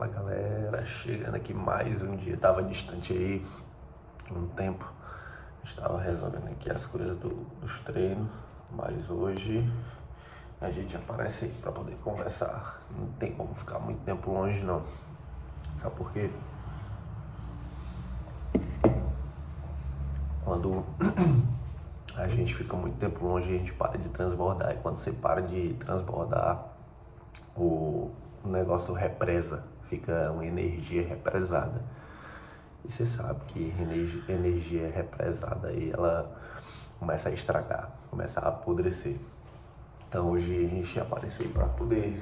Fala galera, chegando aqui mais um dia, tava distante aí um tempo, estava resolvendo aqui as coisas dos treinos, mas hoje a gente aparece aí para poder conversar, não tem como ficar muito tempo longe não, sabe por quê? Quando a gente fica muito tempo longe, a gente para de transbordar, e quando você para de transbordar, o negócio represa, fica uma energia represada. E você sabe que energia represada aí, ela começa a estragar, começa a apodrecer. Então hoje a gente apareceu para poder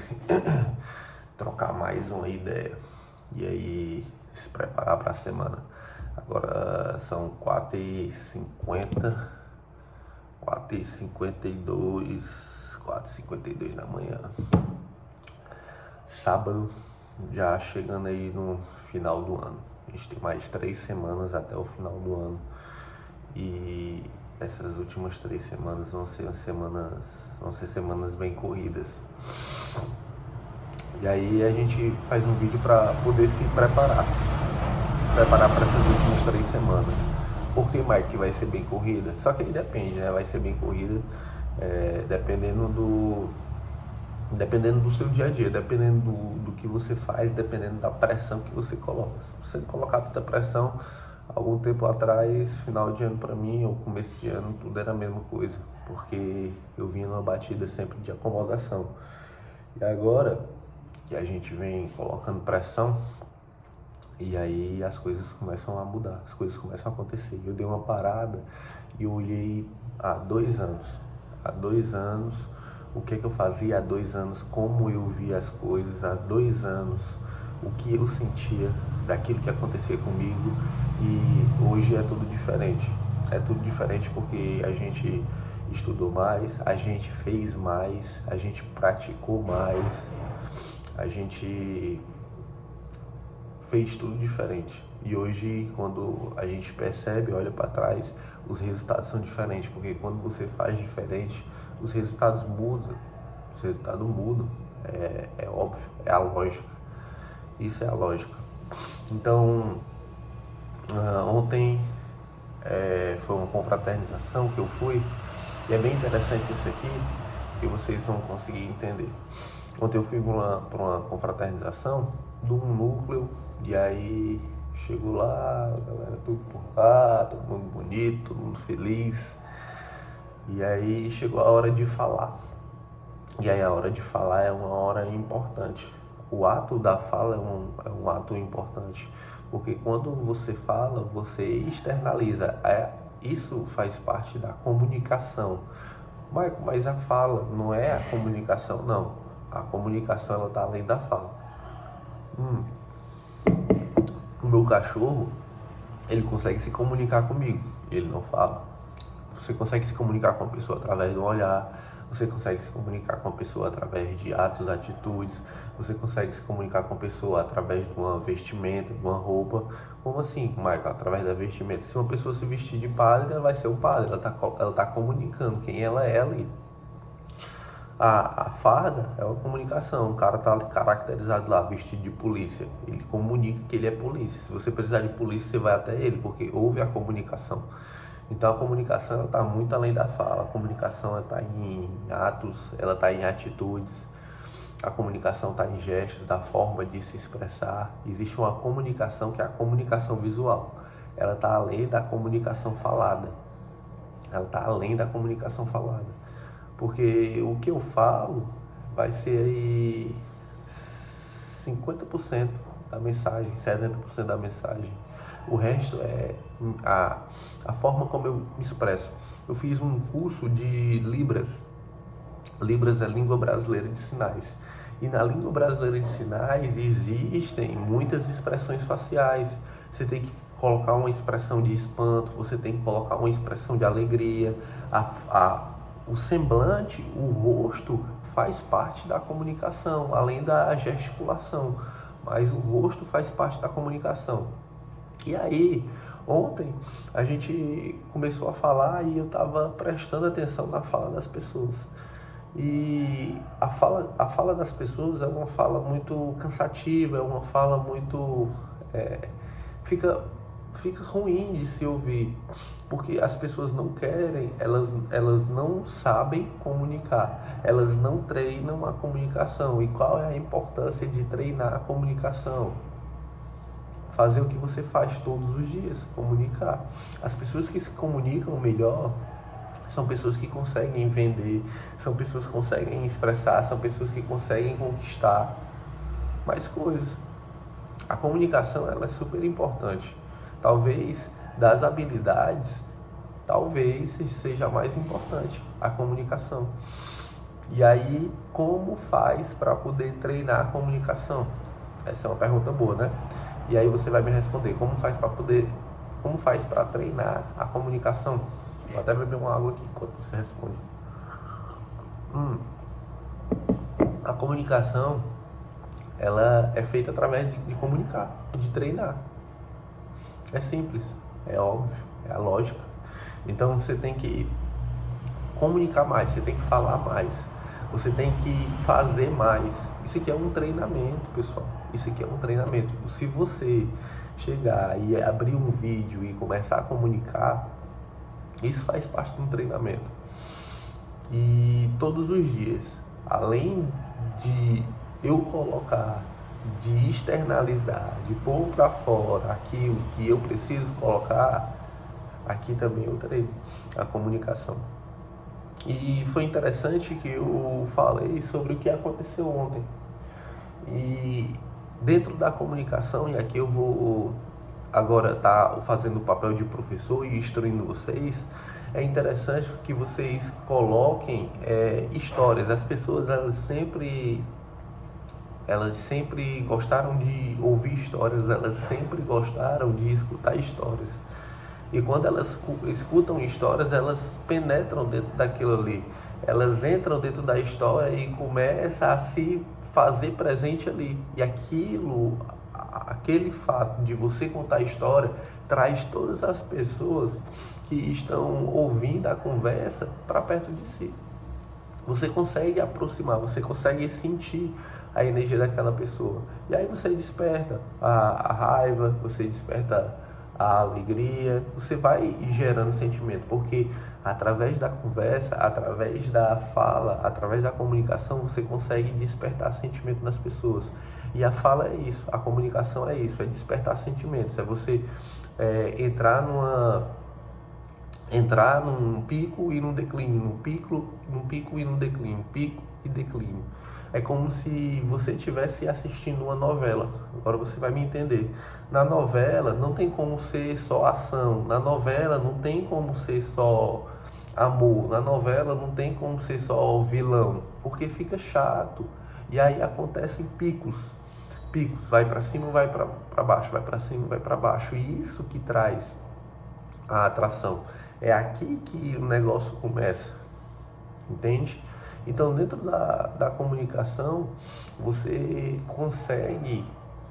trocar mais uma ideia e aí se preparar para a semana. Agora são 4h50, 4h52 da manhã. Sábado, já chegando aí no final do ano. A gente tem mais 3 semanas até o final do ano. E essas últimas 3 semanas vão ser semanas bem corridas. E aí a gente faz um vídeo para poder se preparar para essas últimas 3 semanas. Por que, Mike, que vai ser bem corrida? Só que aí depende, né? Vai ser bem corrida dependendo do seu dia a dia, dependendo do que você faz, dependendo da pressão que você coloca. Se você colocar toda a pressão, algum tempo atrás, final de ano para mim, ou começo de ano, tudo era a mesma coisa, porque eu vinha numa batida sempre de acomodação. E agora que a gente vem colocando pressão, e aí as coisas começam a mudar, as coisas começam a acontecer. Eu dei uma parada e eu olhei há 2 anos. Há 2 anos, o que eu fazia há 2 anos, como eu via as coisas há 2 anos, o que eu sentia daquilo que acontecia comigo, e hoje é tudo diferente. É tudo diferente porque a gente estudou mais, a gente fez mais, a gente praticou mais, a gente fez tudo diferente. E hoje, quando a gente percebe, olha para trás, os resultados são diferentes, porque quando você faz diferente, os resultados mudam. Os resultados mudam, é óbvio, é a lógica. Isso é a lógica. Então, ontem foi uma confraternização que eu fui, e é bem interessante isso aqui, que vocês vão conseguir entender. Ontem eu fui para uma confraternização de um núcleo, e aí chegou lá, a galera tudo por lá, todo mundo bonito, todo mundo feliz. E aí chegou a hora de falar. E aí a hora de falar é uma hora importante. O ato da fala é um ato importante, porque quando você fala, você externaliza. Isso faz parte da comunicação. Mas a fala não é a comunicação, não. A comunicação, ela está além da fala. O meu cachorro, ele consegue se comunicar comigo, ele não fala. Você consegue se comunicar com a pessoa através do olhar, você consegue se comunicar com a pessoa através de atos, atitudes, você consegue se comunicar com a pessoa através de uma vestimenta, de uma roupa. Como assim, Michael? Através da vestimenta. Se uma pessoa se vestir de padre, ela vai ser o padre, ela tá comunicando quem ela é ali. A farda é uma comunicação. O cara tá caracterizado lá, vestido de polícia, ele comunica que ele é polícia. Se você precisar de polícia, você vai até ele, porque houve a comunicação. Então a comunicação está muito além da fala. A comunicação está em atos, ela está em atitudes, a comunicação está em gestos, da forma de se expressar. Existe uma comunicação que é a comunicação visual, ela está além da comunicação falada, ela está além da comunicação falada, porque o que eu falo vai ser aí 50% da mensagem, 70% da mensagem. O resto é a forma como eu me expresso. Eu fiz um curso de Libras. Libras é a língua brasileira de sinais. E na língua brasileira de sinais existem muitas expressões faciais. Você tem que colocar uma expressão de espanto, você tem que colocar uma expressão de alegria. O semblante, o rosto faz parte da comunicação, além da gesticulação. Mas o rosto faz parte da comunicação. E aí, ontem a gente começou a falar e eu estava prestando atenção na fala das pessoas. E a fala das pessoas é uma fala muito cansativa, é uma fala muito... fica, fica ruim de se ouvir, porque as pessoas não querem, elas não sabem comunicar, elas não treinam a comunicação. E qual é a importância de treinar a comunicação? Fazer o que você faz todos os dias, comunicar. As pessoas que se comunicam melhor são pessoas que conseguem vender, são pessoas que conseguem expressar, são pessoas que conseguem conquistar mais coisas. A comunicação, ela é super importante. Talvez das habilidades, talvez seja a mais importante, a comunicação. E aí, como faz para poder treinar a comunicação? Essa é uma pergunta boa, né? E aí você vai me responder, como faz para treinar a comunicação? Vou até beber uma água aqui enquanto você responde. A comunicação, ela é feita através de comunicar, de treinar. É simples, é óbvio, é a lógica. Então você tem que comunicar mais, você tem que falar mais, você tem que fazer mais. Isso aqui é um treinamento, pessoal. Isso aqui é um treinamento. Se você chegar e abrir um vídeo e começar a comunicar, isso faz parte de um treinamento. E todos os dias, além de eu colocar, de externalizar, de pôr para fora aquilo que eu preciso colocar, aqui também eu treino a comunicação. E foi interessante que eu falei sobre o que aconteceu ontem. E dentro da comunicação, e aqui eu vou agora estar fazendo o papel de professor e instruindo vocês, é interessante que vocês coloquem histórias. As pessoas, elas sempre gostaram de ouvir histórias, elas sempre gostaram de escutar histórias. E quando elas escutam histórias, elas penetram dentro daquilo ali. Elas entram dentro da história e começam a se fazer presente ali. E aquele fato de você contar a história traz todas as pessoas que estão ouvindo a conversa para perto de si. Você consegue aproximar, você consegue sentir a energia daquela pessoa. E aí você desperta a raiva, você desperta a alegria, você vai gerando sentimento, porque através da conversa, através da fala, através da comunicação, você consegue despertar sentimento nas pessoas. E a fala é isso, a comunicação é isso, é despertar sentimentos, é você entrar num pico e num declínio, num pico e num declínio, pico e declínio. É como se você estivesse assistindo uma novela. Agora você vai me entender. Na novela não tem como ser só ação. Na novela não tem como ser só amor. Na novela não tem como ser só vilão. Porque fica chato. E aí acontecem picos. Picos. Vai para cima, vai para baixo. Vai para cima, vai para baixo. E isso que traz a atração. É aqui que o negócio começa. Entende? Então, dentro da comunicação, você consegue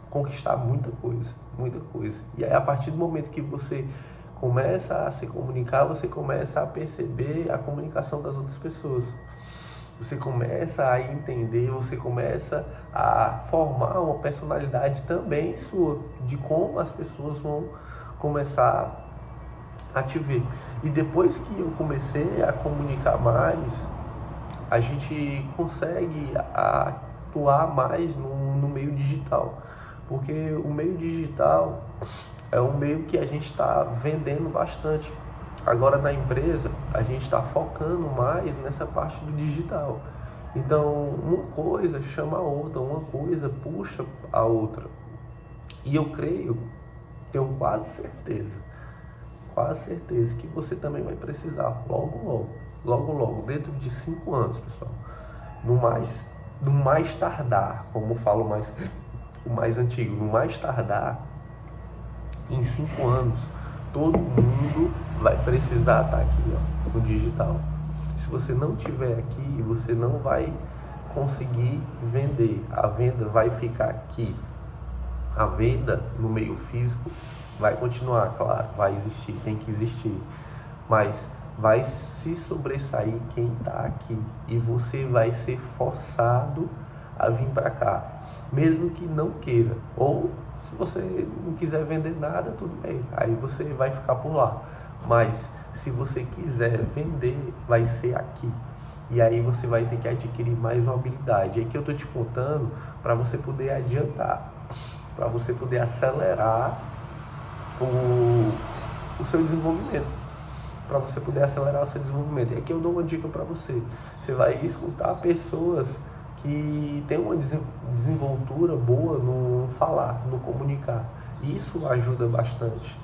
conquistar muita coisa, muita coisa. E aí, a partir do momento que você começa a se comunicar, você começa a perceber a comunicação das outras pessoas. Você começa a entender, você começa a formar uma personalidade também sua, de como as pessoas vão começar a te ver. E depois que eu comecei a comunicar mais, a gente consegue atuar mais no meio digital, porque o meio digital é um meio que a gente está vendendo bastante. Agora na empresa a gente está focando mais nessa parte do digital. Então uma coisa chama a outra, uma coisa puxa a outra. E eu tenho quase certeza que você também vai precisar logo, dentro de 5 anos, pessoal, no mais tardar, como eu falo o mais antigo, no mais tardar, em 5 anos, todo mundo vai precisar estar aqui, ó, no digital. Se você não estiver aqui, você não vai conseguir vender, a venda vai ficar aqui. A venda no meio físico vai continuar, claro, vai existir, tem que existir, mas vai se sobressair quem está aqui e você vai ser forçado a vir para cá, mesmo que não queira, ou se você não quiser vender nada, tudo bem, aí você vai ficar por lá, mas se você quiser vender, vai ser aqui. E aí você vai ter que adquirir mais uma habilidade. É que eu estou te contando para você poder adiantar, para você poder acelerar o seu desenvolvimento. Para você poder acelerar o seu desenvolvimento. E aqui eu dou uma dica para você. Você vai escutar pessoas que têm uma desenvoltura boa no falar, no comunicar. Isso ajuda bastante.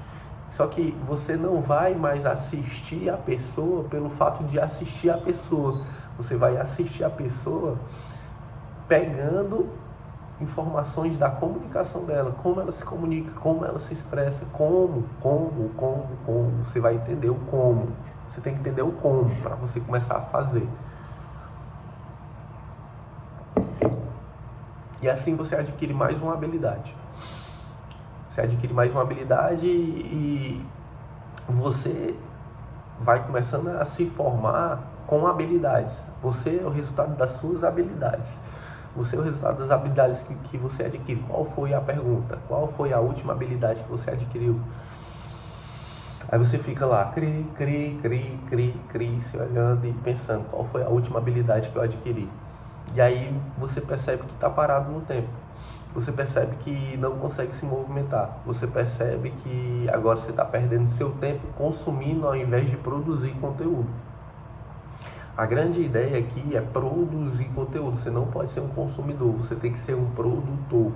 Só que você não vai mais assistir a pessoa pelo fato de assistir a pessoa. Você vai assistir a pessoa pegando informações da comunicação dela, como ela se comunica, como ela se expressa, como. Você vai entender o como. Você tem que entender o como para você começar a fazer. E assim você adquire mais uma habilidade. Você adquire mais uma habilidade e você vai começando a se formar com habilidades. Você é o resultado das suas habilidades. Você é o resultado das habilidades que você adquire. Qual foi a pergunta? Qual foi a última habilidade que você adquiriu? Aí você fica lá, cri, se olhando e pensando, qual foi a última habilidade que eu adquiri? E aí você percebe que está parado no tempo. Você percebe que não consegue se movimentar. Você percebe que agora você está perdendo seu tempo consumindo ao invés de produzir conteúdo. A grande ideia aqui é produzir conteúdo. Você não pode ser um consumidor, você tem que ser um produtor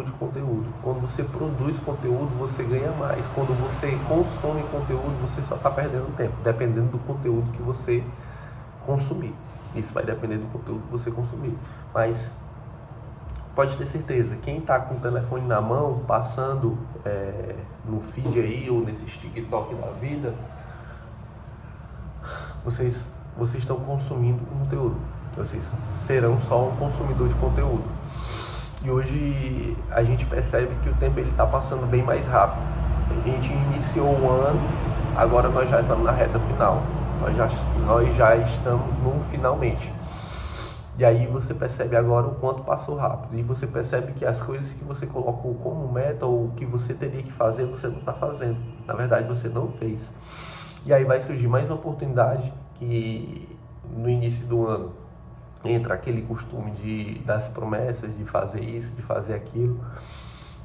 de conteúdo. Quando você produz conteúdo, você ganha mais. Quando você consome conteúdo, você só está perdendo tempo, dependendo do conteúdo que você consumir. Isso vai depender do conteúdo que você consumir. Mas pode ter certeza, quem está com o telefone na mão, passando no feed aí, ou nesses TikTok da vida, vocês estão consumindo conteúdo. Vocês serão só um consumidor de conteúdo. E hoje a gente percebe que o tempo está passando bem mais rápido. A gente iniciou o ano, agora nós já estamos na reta final. Nós já estamos no finalmente. E aí você percebe agora o quanto passou rápido. E você percebe que as coisas que você colocou como meta ou que você teria que fazer, você não está fazendo. Na verdade, você não fez. E aí vai surgir mais uma oportunidade que no início do ano entra aquele costume das promessas, de fazer isso, de fazer aquilo.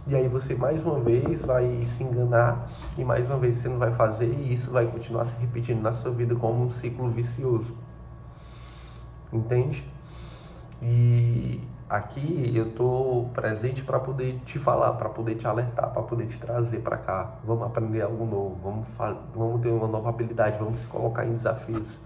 E aí você mais uma vez vai se enganar e mais uma vez você não vai fazer e isso vai continuar se repetindo na sua vida como um ciclo vicioso. Entende? E aqui eu estou presente para poder te falar, para poder te alertar, para poder te trazer para cá. Vamos aprender algo novo, vamos ter uma nova habilidade, vamos se colocar em desafios.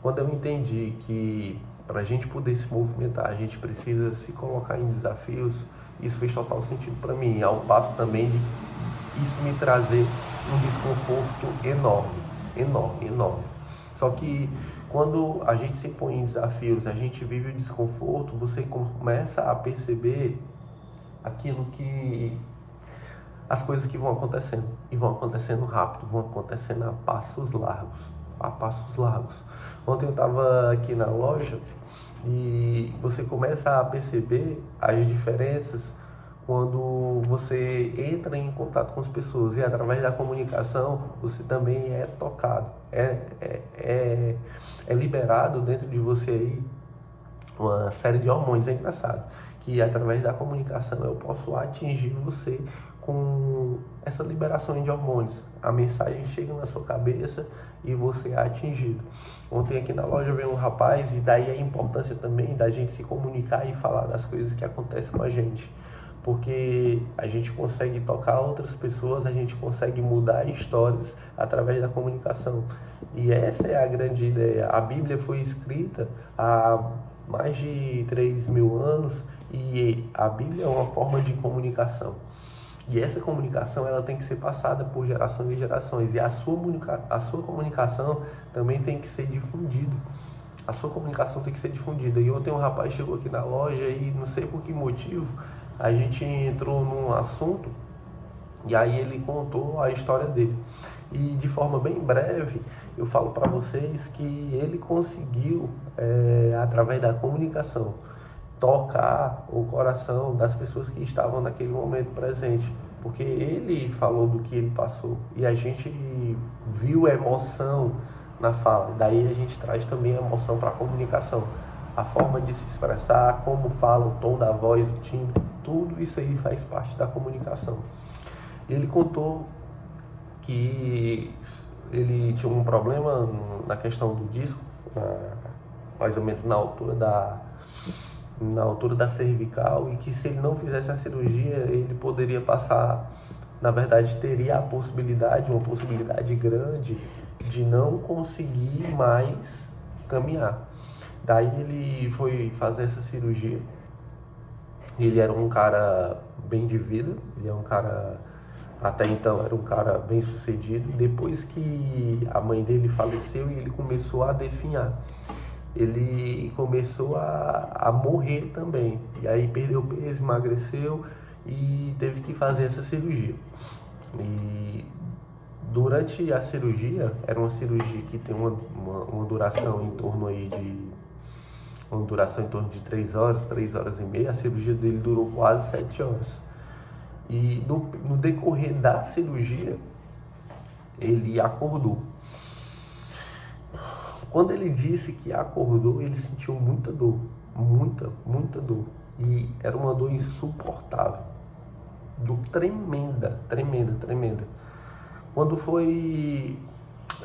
Quando eu entendi que para a gente poder se movimentar, a gente precisa se colocar em desafios, isso fez total sentido para mim, ao passo também de isso me trazer um desconforto enorme. Só que quando a gente se põe em desafios, a gente vive o desconforto, você começa a perceber aquilo que as coisas que vão acontecendo, e vão acontecendo rápido, vão acontecendo a passos largos. Ontem eu estava aqui na loja e você começa a perceber as diferenças quando você entra em contato com as pessoas e através da comunicação você também é tocado, é liberado dentro de você aí uma série de hormônios. É engraçado que através da comunicação eu posso atingir você com essa liberação de hormônios. A mensagem chega na sua cabeça e você é atingido. Ontem aqui na loja veio um rapaz, e daí a importância também da gente se comunicar e falar das coisas que acontecem com a gente. Porque a gente consegue tocar outras pessoas, a gente consegue mudar histórias através da comunicação. E essa é a grande ideia. A Bíblia foi escrita há mais de 3.000 anos e a Bíblia é uma forma de comunicação. E essa comunicação ela tem que ser passada por gerações e gerações. E a sua comunicação também tem que ser difundida. A sua comunicação tem que ser difundida. E ontem um rapaz chegou aqui na loja e não sei por que motivo a gente entrou num assunto e aí ele contou a história dele. E de forma bem breve eu falo para vocês que ele conseguiu, através da comunicação, tocar o coração das pessoas que estavam naquele momento presente, porque ele falou do que ele passou e a gente viu a emoção na fala. Daí a gente traz também a emoção para a comunicação, a forma de se expressar, como fala, o tom da voz, o timbre, tudo isso aí faz parte da comunicação. Ele contou que ele tinha um problema na questão do disco, mais ou menos na altura da cervical, e que se ele não fizesse a cirurgia, ele poderia passar, na verdade, teria a possibilidade, uma possibilidade grande, de não conseguir mais caminhar. Daí ele foi fazer essa cirurgia. Ele era um cara bem de vida, ele é um cara, até então era um cara bem sucedido. Depois que a mãe dele faleceu e ele começou a definhar, ele começou a morrer também. E aí perdeu peso, emagreceu e teve que fazer essa cirurgia. E durante a cirurgia, era uma cirurgia que tem uma duração em torno aí de 3 horas, 3 horas e meia. A cirurgia dele durou quase 7 horas. E no decorrer da cirurgia, ele acordou. Quando ele disse que acordou, ele sentiu muita dor, muita dor. E era uma dor insuportável, dor tremenda. Quando foi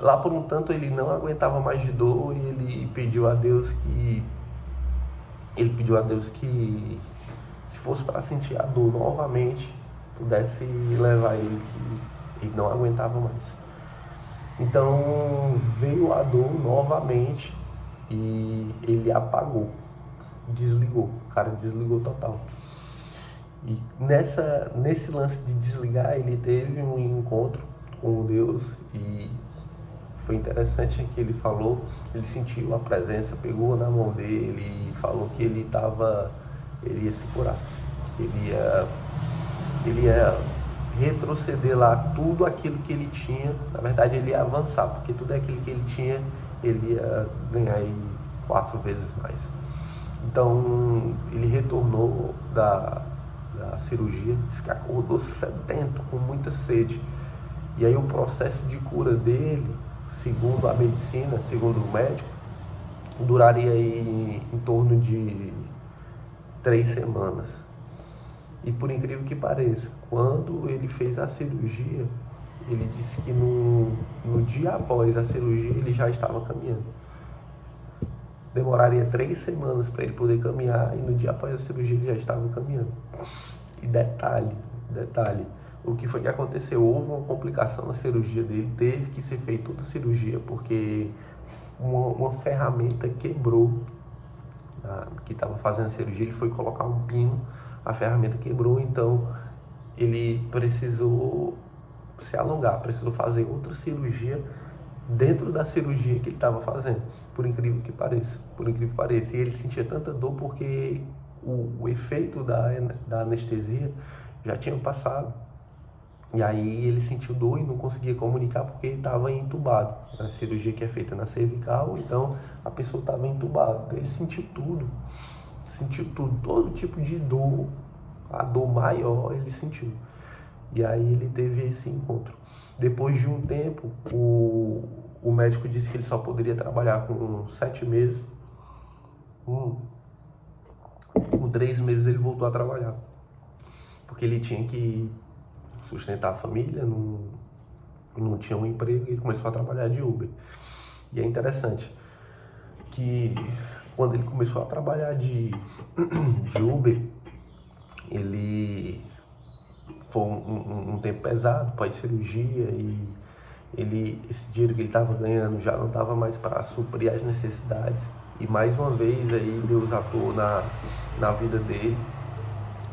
lá por um tanto, ele não aguentava mais de dor e ele pediu a Deus que se fosse para sentir a dor novamente, pudesse levar ele, que ele não aguentava mais. Então veio a dor novamente e ele apagou, desligou, o cara desligou total. E nesse lance de desligar, ele teve um encontro com Deus e foi interessante que ele falou, ele sentiu a presença, pegou na mão dele e falou que ele ia se curar, ele ia retroceder lá tudo aquilo que ele tinha. Na verdade, ele ia avançar, porque tudo aquilo que ele tinha, ele ia ganhar aí 4 vezes mais. Então ele retornou da cirurgia, disse que acordou sedento, com muita sede. E aí o processo de cura dele, segundo a medicina, segundo o médico, duraria aí em torno de 3 semanas. E por incrível que pareça, quando ele fez a cirurgia, ele disse que no dia após a cirurgia ele já estava caminhando. Demoraria 3 semanas para ele poder caminhar e no dia após a cirurgia ele já estava caminhando. E detalhe, o que foi que aconteceu? Houve uma complicação na cirurgia dele, teve que ser feita outra cirurgia porque uma ferramenta quebrou, que estava fazendo a cirurgia. Ele foi colocar um pino, a ferramenta quebrou, então ele precisou se alongar, precisou fazer outra cirurgia dentro da cirurgia que ele estava fazendo, por incrível que pareça. E ele sentia tanta dor porque o efeito da anestesia já tinha passado. E aí ele sentiu dor e não conseguia comunicar porque ele estava entubado. A cirurgia que é feita na cervical, então a pessoa estava entubada. Então ele sentiu tudo, todo tipo de dor, a dor maior ele sentiu. E aí ele teve esse encontro. Depois de um tempo, o médico disse que ele só poderia trabalhar com 7 meses. Com 3 meses ele voltou a trabalhar, porque ele tinha que sustentar a família, não tinha um emprego, e ele começou a trabalhar de Uber. E é interessante que quando ele começou a trabalhar de Uber, ele foi um tempo pesado, pós-cirurgia, e esse dinheiro que ele estava ganhando já não estava mais para suprir as necessidades. E mais uma vez aí Deus atuou na vida dele,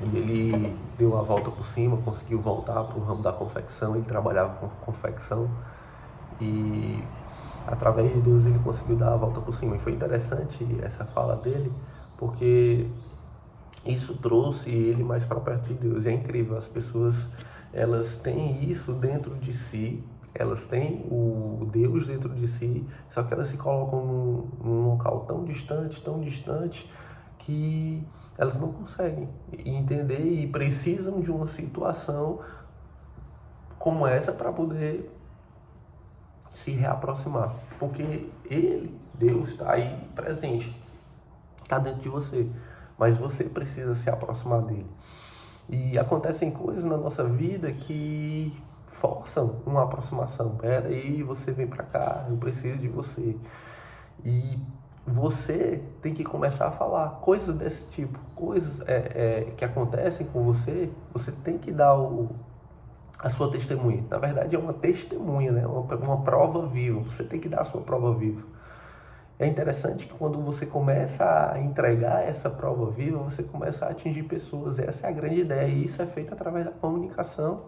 e ele deu a volta por cima, conseguiu voltar para o ramo da confecção. Ele trabalhava com confecção e através de Deus ele conseguiu dar a volta por cima. E foi interessante essa fala dele, porque isso trouxe ele mais para perto de Deus. E é incrível, as pessoas, elas têm isso dentro de si, elas têm o Deus dentro de si, só que elas se colocam num local tão distante, que elas não conseguem entender e precisam de uma situação como essa para poder se reaproximar. Porque Deus, está aí presente, está dentro de você, mas você precisa se aproximar dele. E acontecem coisas na nossa vida que forçam uma aproximação. Pera aí, você vem para cá, eu preciso de você. E você tem que começar a falar coisas desse tipo, coisas que acontecem com você. Você tem que dar a sua testemunha. Na verdade é uma testemunha, né? Uma prova viva. Você tem que dar a sua prova viva. É interessante que quando você começa a entregar essa prova viva, você começa a atingir pessoas. Essa é a grande ideia. E isso é feito através da comunicação.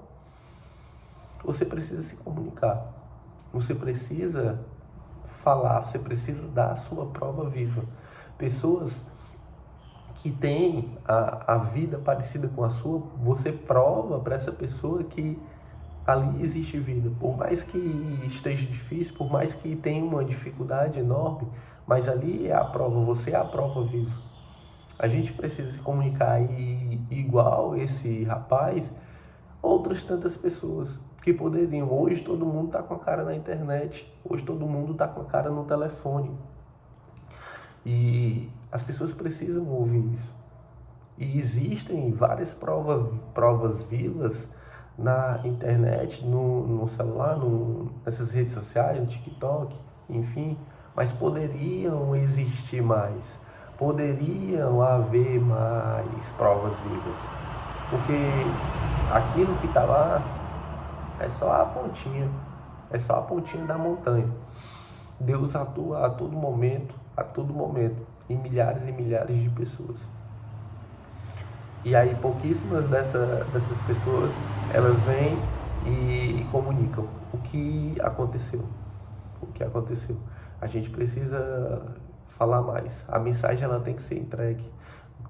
Você precisa se comunicar. Você precisa falar. Você precisa dar a sua prova viva. Pessoas que têm a vida parecida com a sua, você prova para essa pessoa que ali existe vida. Por mais que esteja difícil, por mais que tenha uma dificuldade enorme, mas ali é a prova, você é a prova viva. A gente precisa se comunicar, e igual esse rapaz, outras tantas pessoas que poderiam. Hoje todo mundo está com a cara na internet, hoje todo mundo está com a cara no telefone. E as pessoas precisam ouvir isso. E existem várias provas vivas na internet, no celular, nessas redes sociais, no TikTok, enfim, mas poderiam existir mais, poderiam haver mais provas vivas, porque aquilo que está lá é só a pontinha da montanha. Deus atua a todo momento, em milhares e milhares de pessoas. E aí pouquíssimas dessas pessoas, elas vêm e comunicam o que aconteceu. A gente precisa falar mais. A mensagem ela tem que ser entregue.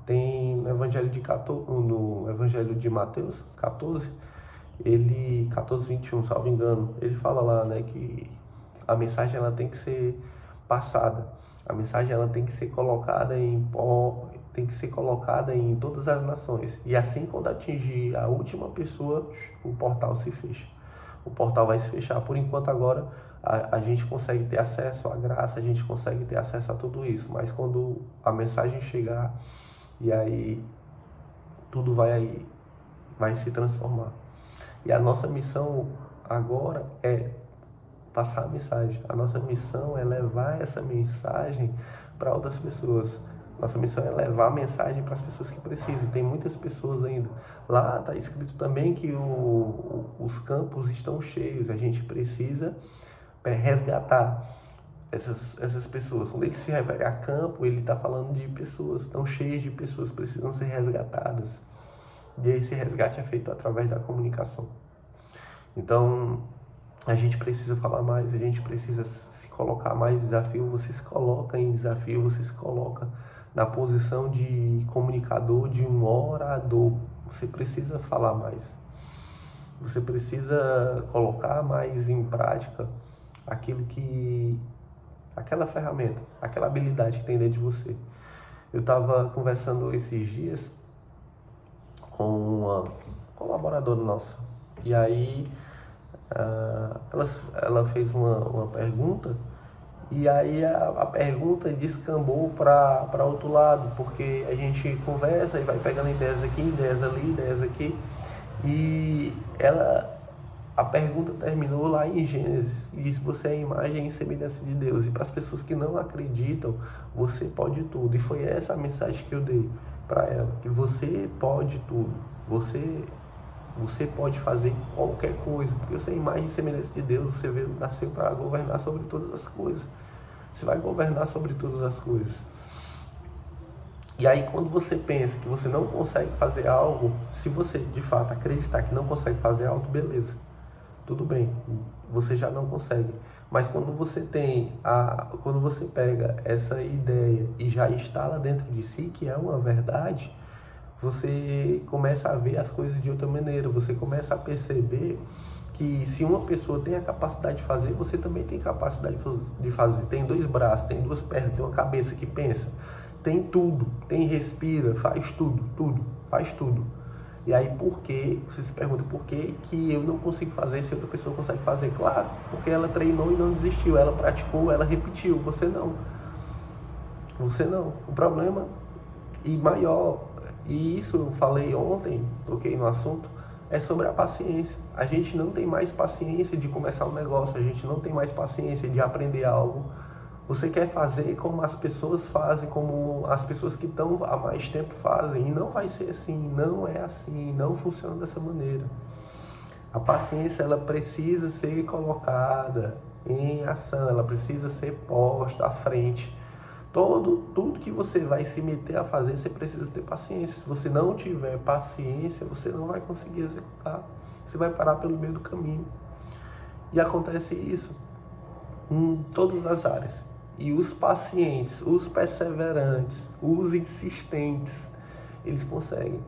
Tem no Evangelho de Mateus 14, 14:21, salvo engano, ele fala lá, né, que a mensagem ela tem que ser passada. A mensagem ela tem que ser colocada em todas as nações. E assim, quando atingir a última pessoa, o portal se fecha. O portal vai se fechar. Por enquanto, agora, a gente consegue ter acesso à graça, a gente consegue ter acesso a tudo isso. Mas quando a mensagem chegar, e aí tudo vai se transformar. E a nossa missão agora é passar a mensagem. A nossa missão é levar essa mensagem para outras pessoas. Nossa missão é levar a mensagem para as pessoas que precisam. Tem muitas pessoas ainda. Lá está escrito também que os campos estão cheios. A gente precisa resgatar essas pessoas. Quando ele se refere a campo, ele está falando de pessoas, estão cheias de pessoas que precisam ser resgatadas. E esse resgate é feito através da comunicação. Então, a gente precisa falar mais, a gente precisa se colocar mais em desafio. Você se coloca em desafio, você se coloca na posição de comunicador, de um orador. Você precisa falar mais. Você precisa colocar mais em prática aquela ferramenta, aquela habilidade que tem dentro de você. Eu estava conversando esses dias com uma colaboradora nossa, e aí ela fez uma pergunta, e aí a pergunta descambou para outro lado, porque a gente conversa e vai pegando ideias aqui, ideias ali, ideias aqui, e a pergunta terminou lá em Gênesis, e diz: você é a imagem e semelhança de Deus, e para as pessoas que não acreditam, você pode tudo. E foi essa a mensagem que eu dei para ela, que você pode tudo, você pode fazer qualquer coisa, porque você é a imagem e semelhança de Deus, você nasceu para governar sobre todas as coisas, você vai governar sobre todas as coisas. E aí, quando você pensa que você não consegue fazer algo, se você de fato acreditar que não consegue fazer algo, beleza, tudo bem, você já não consegue. Mas quando você pega essa ideia e já instala dentro de si que é uma verdade, você começa a ver as coisas de outra maneira, você começa a perceber que se uma pessoa tem a capacidade de fazer, você também tem capacidade de fazer. Tem 2 braços, tem 2 pernas, tem uma cabeça que pensa, tem tudo, tem respira, faz tudo, faz tudo. E aí por que, você se pergunta por que eu não consigo fazer se outra pessoa consegue fazer? Claro, porque ela treinou e não desistiu, ela praticou, ela repetiu, você não. Você não. O problema e maior, e isso eu falei ontem, toquei no assunto, é sobre a paciência. A gente não tem mais paciência de começar um negócio, a gente não tem mais paciência de aprender algo. Você quer fazer como as pessoas fazem, como as pessoas que estão há mais tempo fazem, e não vai ser assim, não é assim, não funciona dessa maneira. A paciência, ela precisa ser colocada em ação, ela precisa ser posta à frente. Tudo que você vai se meter a fazer, você precisa ter paciência. Se você não tiver paciência, você não vai conseguir executar. Você vai parar pelo meio do caminho. E acontece isso em todas as áreas. E os pacientes, os perseverantes, os insistentes, eles conseguem.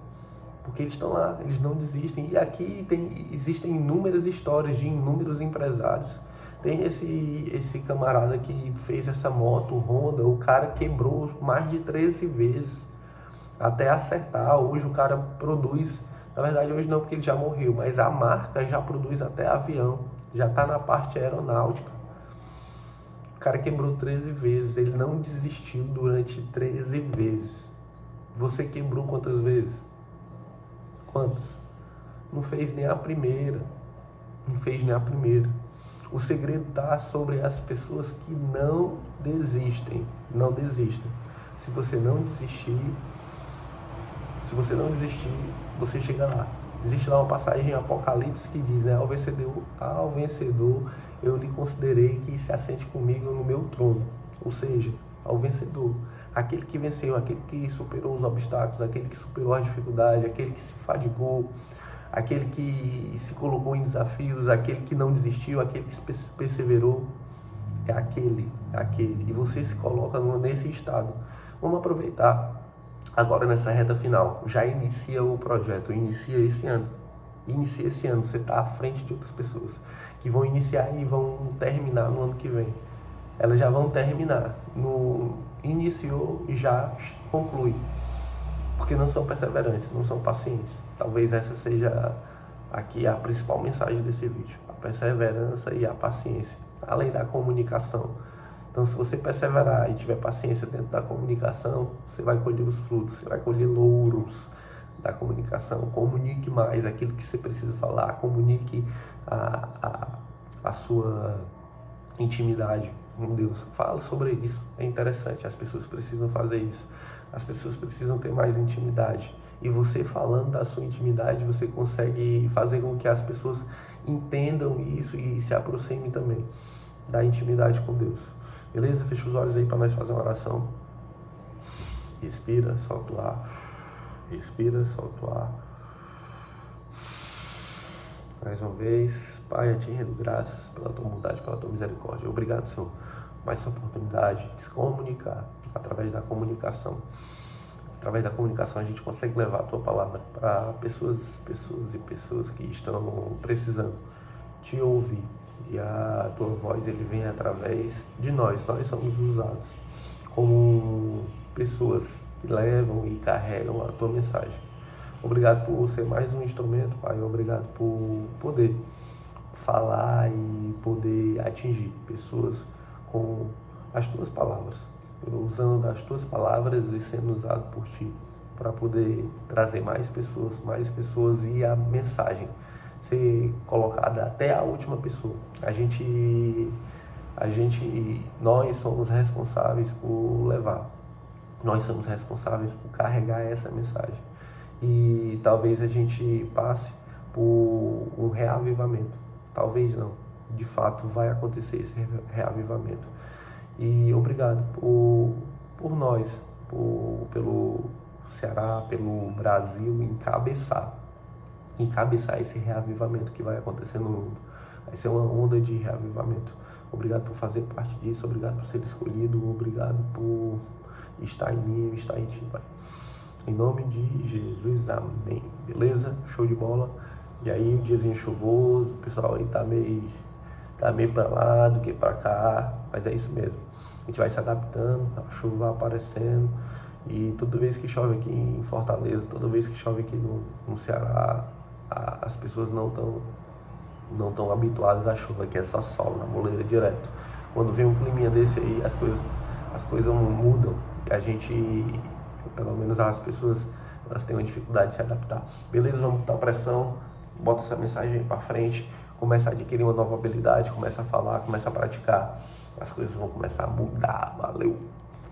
Porque eles estão lá, eles não desistem. E aqui existem inúmeras histórias de inúmeros empresários. Tem esse camarada que fez essa moto Honda, o cara quebrou mais de 13 vezes até acertar. Hoje o cara produz, na verdade hoje não porque ele já morreu, mas a marca já produz até avião, já está na parte aeronáutica. O cara quebrou 13 vezes, ele não desistiu durante 13 vezes. Você quebrou quantas vezes? Quantas? Não fez nem a primeira. Não fez nem a primeira. O segredo está sobre as pessoas que não desistem. Não desistem. Se você não desistir, você chega lá. Existe lá uma passagem em Apocalipse que diz, né? Ao vencedor, eu lhe considerei que se assente comigo no meu trono. Ou seja, ao vencedor. Aquele que venceu, aquele que superou os obstáculos, aquele que superou a dificuldade, aquele que se fadigou, aquele que se colocou em desafios, aquele que não desistiu, aquele que perseverou, é aquele. E você se coloca nesse estado. Vamos aproveitar agora nessa reta final. Já inicia o projeto, inicia esse ano. Você está à frente de outras pessoas que vão iniciar e vão terminar no ano que vem. Elas já vão terminar. Iniciou e já conclui. Porque não são perseverantes, não são pacientes. Talvez essa seja aqui a principal mensagem desse vídeo. A perseverança e a paciência, além da comunicação. Então, se você perseverar e tiver paciência dentro da comunicação, você vai colher os frutos, você vai colher louros da comunicação. Comunique mais aquilo que você precisa falar, comunique a sua intimidade com Deus. Fala sobre isso, é interessante, as pessoas precisam fazer isso. As pessoas precisam ter mais intimidade. E você falando da sua intimidade, você consegue fazer com que as pessoas entendam isso e se aproximem também da intimidade com Deus. Beleza? Fecha os olhos aí para nós fazer uma oração. Respira, solta o ar. Respira, solta o ar. Mais uma vez, Pai, a Ti rendo graças pela Tua bondade, pela Tua misericórdia. Obrigado, Senhor, mais essa oportunidade de se comunicar através da comunicação. Através da comunicação a gente consegue levar a Tua palavra para pessoas que estão precisando Te ouvir. E a Tua voz, ele vem através de nós. Nós somos usados como pessoas que levam e carregam a Tua mensagem. Obrigado por ser mais um instrumento, Pai. Obrigado por poder falar e poder atingir pessoas com as Tuas palavras. Usando as Tuas palavras e sendo usado por Ti para poder trazer mais pessoas e a mensagem ser colocada até a última pessoa. Nós somos responsáveis por levar. Nós somos responsáveis por carregar essa mensagem. E talvez a gente passe por um reavivamento. Talvez não. De fato vai acontecer esse reavivamento. E obrigado por nós, pelo Ceará, pelo Brasil encabeçar esse reavivamento que vai acontecer no mundo. Vai ser uma onda de reavivamento. Obrigado por fazer parte disso, obrigado por ser escolhido, obrigado por estar em mim e estar em Ti, Pai. Em nome de Jesus, amém. Beleza? Show de bola. E aí, um diazinho chuvoso, o pessoal aí tá meio pra lá do que pra cá, mas é isso mesmo. A gente vai se adaptando, a chuva vai aparecendo, e toda vez que chove aqui em Fortaleza, toda vez que chove aqui no Ceará, as pessoas não tão habituadas à chuva, que é só sol, na moleira direto. Quando vem um climinha desse aí, as coisas mudam, e a gente, pelo menos as pessoas, elas têm uma dificuldade de se adaptar. Beleza? Vamos botar pressão, bota essa mensagem aí pra frente, começa a adquirir uma nova habilidade, começa a falar, começa a praticar, as coisas vão começar a mudar. Valeu!